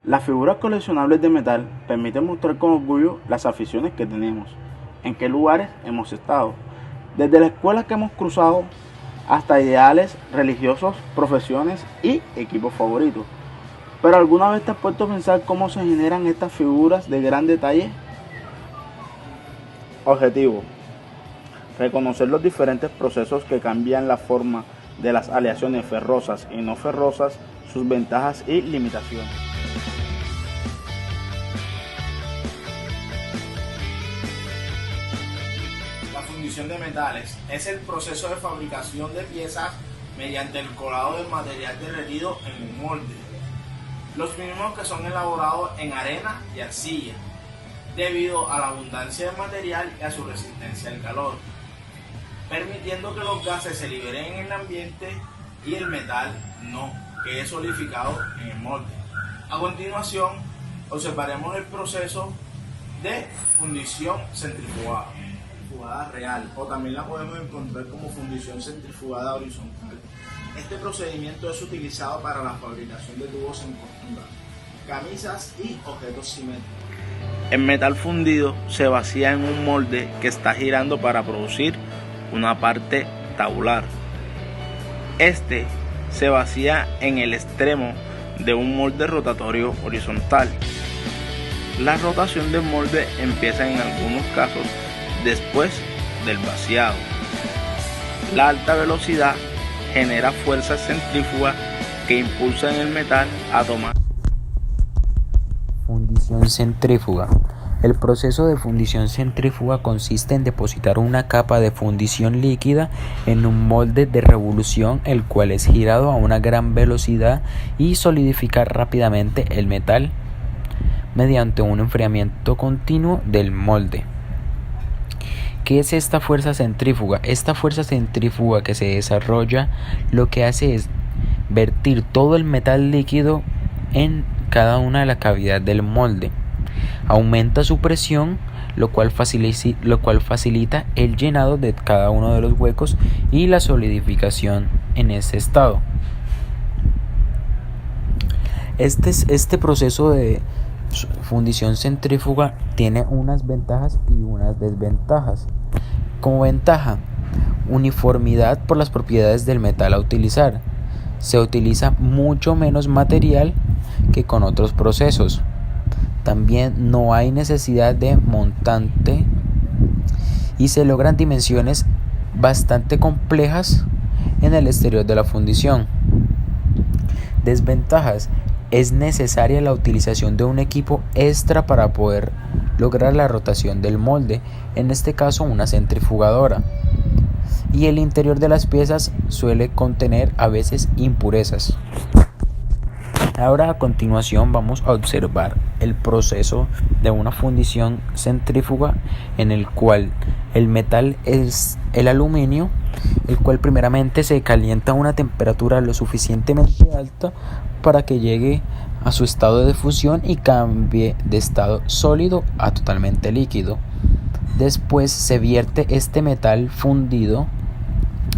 Las figuras coleccionables de metal permiten mostrar con orgullo las aficiones que tenemos, en qué lugares hemos estado, desde las escuelas que hemos cruzado hasta ideales religiosos, profesiones y equipos favoritos. Pero ¿alguna vez te has puesto a pensar cómo se generan estas figuras de gran detalle? Objetivo: reconocer los diferentes procesos que cambian la forma de las aleaciones ferrosas y no ferrosas, sus ventajas y limitaciones. La fundición de metales es el proceso de fabricación de piezas mediante el colado del material derretido en un molde. Los mismos que son elaborados en arena y arcilla, debido a la abundancia de material y a su resistencia al calor, permitiendo que los gases se liberen en el ambiente y el metal no quede solidificado en el molde. A continuación, observaremos el proceso de fundición centrifugada real, o también la podemos encontrar como fundición centrifugada horizontal. Este procedimiento es utilizado para la fabricación de tubos en costura, camisas y objetos simétricos. El metal fundido se vacía en un molde que está girando para producir una parte tabular. Este se vacía en el extremo de un molde rotatorio horizontal. La rotación del molde empieza en algunos casos después del vaciado. La alta velocidad genera fuerzas centrífugas que impulsan el metal a tomar. Fundición centrífuga. El proceso de fundición centrífuga consiste en depositar una capa de fundición líquida en un molde de revolución, el cual es girado a una gran velocidad y solidificar rápidamente el metal mediante un enfriamiento continuo del molde. ¿Qué es esta fuerza centrífuga? Esta fuerza centrífuga que se desarrolla lo que hace es vertir todo el metal líquido en cada una de las cavidades del molde. Aumenta su presión, lo cual facilita el llenado de cada uno de los huecos y la solidificación en ese estado. Este proceso de fundición centrífuga tiene unas ventajas y unas desventajas. Como ventaja, uniformidad por las propiedades del metal a utilizar. Se utiliza mucho menos material que con otros procesos. También no hay necesidad de montante y se logran dimensiones bastante complejas en el exterior de la fundición. Desventajas: es necesaria la utilización de un equipo extra para poder lograr la rotación del molde, en este caso una centrifugadora. Y el interior de las piezas suele contener a veces impurezas. Ahora, a continuación, vamos a observar el proceso de una fundición centrífuga, en el cual el metal es el aluminio, el cual primeramente se calienta a una temperatura lo suficientemente alta para que llegue a su estado de fusión y cambie de estado sólido a totalmente líquido. Después se vierte este metal fundido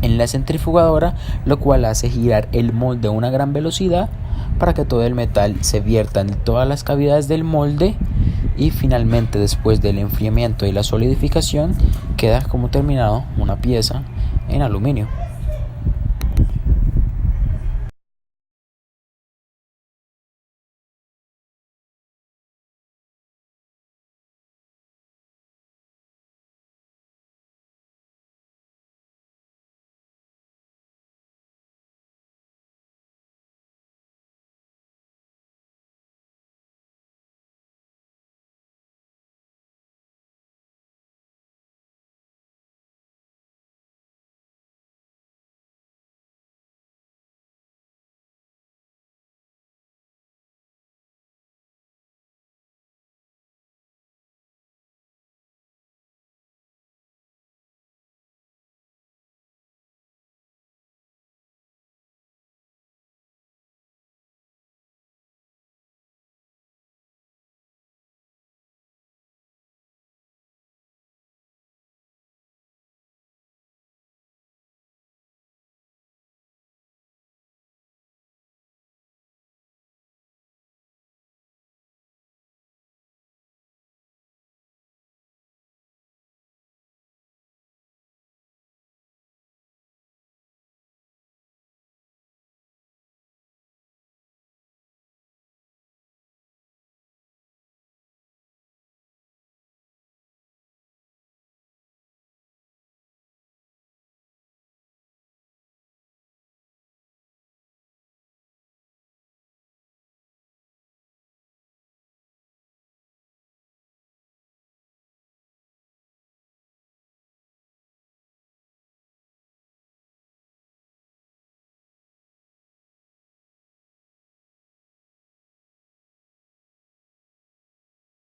en la centrifugadora, lo cual hace girar el molde a una gran velocidad para que todo el metal se vierta en todas las cavidades del molde, y finalmente, después del enfriamiento y la solidificación, queda como terminado una pieza en aluminio.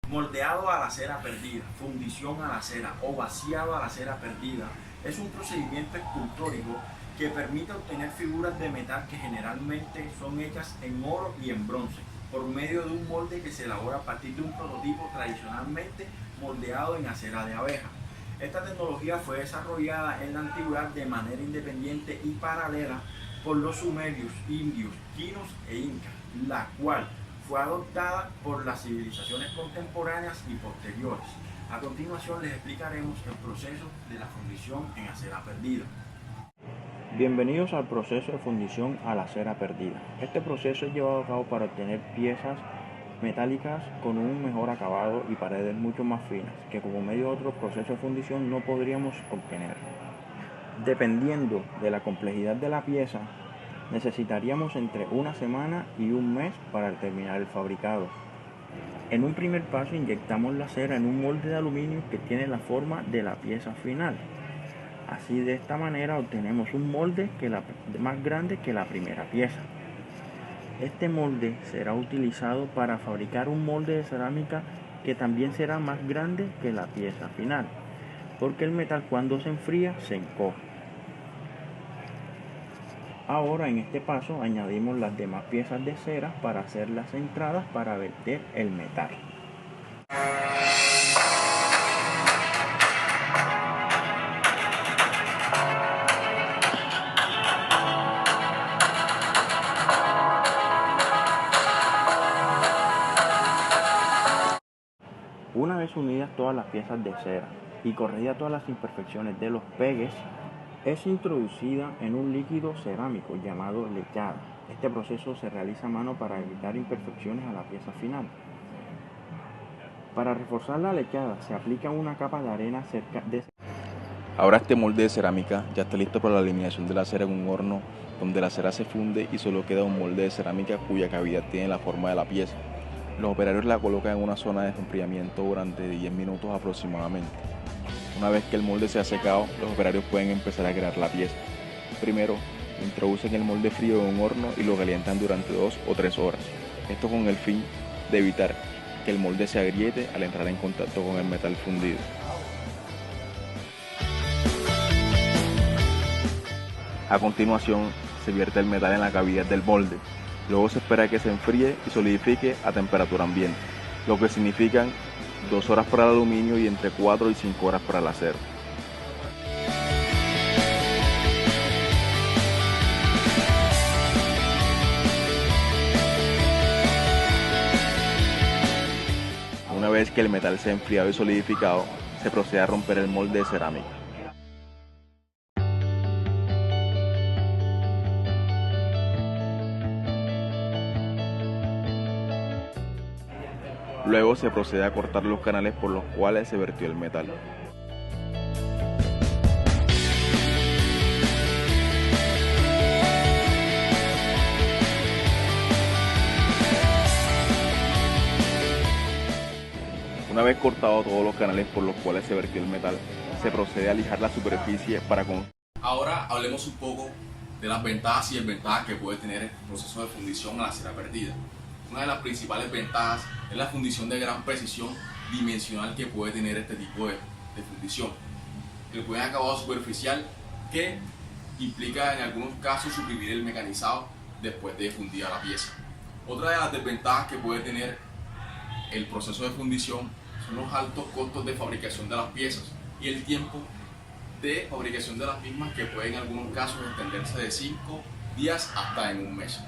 Moldeado a la cera perdida, fundición a la cera o vaciado a la cera perdida es un procedimiento escultórico que permite obtener figuras de metal que generalmente son hechas en oro y en bronce por medio de un molde que se elabora a partir de un prototipo tradicionalmente moldeado en acera de abeja. Esta tecnología fue desarrollada en la antigüedad de manera independiente y paralela por los sumerios, indios, quinos e incas, la cual fue adoptada por las civilizaciones contemporáneas y posteriores. A continuación les explicaremos el proceso de la fundición en acera perdida. Bienvenidos al proceso de fundición a la cera perdida. Este proceso es llevado a cabo para obtener piezas metálicas con un mejor acabado y paredes mucho más finas que como medio de otro proceso de fundición no podríamos obtener. Dependiendo de la complejidad de la pieza, necesitaríamos entre una semana y un mes para terminar el fabricado. En un primer paso inyectamos la cera en un molde de aluminio que tiene la forma de la pieza final. Así de esta manera obtenemos un molde más grande que la primera pieza. Este molde será utilizado para fabricar un molde de cerámica que también será más grande que la pieza final, porque el metal cuando se enfría se encoge. Ahora en este paso añadimos las demás piezas de cera para hacer las entradas para verter el metal. Una vez unidas todas las piezas de cera y corregidas todas las imperfecciones de los pegues, es introducida en un líquido cerámico llamado lechada. Este proceso se realiza a mano para evitar imperfecciones a la pieza final. Para reforzar la lechada se aplica una capa de arena cerca de... Ahora este molde de cerámica ya está listo para la eliminación de la cera en un horno donde la cera se funde y solo queda un molde de cerámica cuya cavidad tiene la forma de la pieza. Los operarios la colocan en una zona de enfriamiento durante 10 minutos aproximadamente. Una vez que el molde se ha secado, los operarios pueden empezar a crear la pieza. Primero, introducen el molde frío en un horno y lo calientan durante 2 o 3 horas. Esto con el fin de evitar que el molde se agriete al entrar en contacto con el metal fundido. A continuación, se vierte el metal en la cavidad del molde. Luego se espera que se enfríe y solidifique a temperatura ambiente, lo que significan 2 horas para el aluminio y entre 4 y 5 horas para el acero. Una vez que el metal se ha enfriado y solidificado, se procede a romper el molde de cerámica. Luego se procede a cortar los canales por los cuales se vertió el metal. Una vez cortado todos los canales por los cuales se vertió el metal, se procede a lijar la superficie para con... Ahora hablemos un poco de las ventajas y desventajas que puede tener el proceso de fundición a la cera perdida. Una de las principales ventajas es la fundición de gran precisión dimensional que puede tener este tipo de fundición. El buen acabado superficial que implica en algunos casos suprimir el mecanizado después de fundida la pieza. Otra de las desventajas que puede tener el proceso de fundición son los altos costos de fabricación de las piezas y el tiempo de fabricación de las mismas que puede en algunos casos extenderse de 5 días hasta en un mes.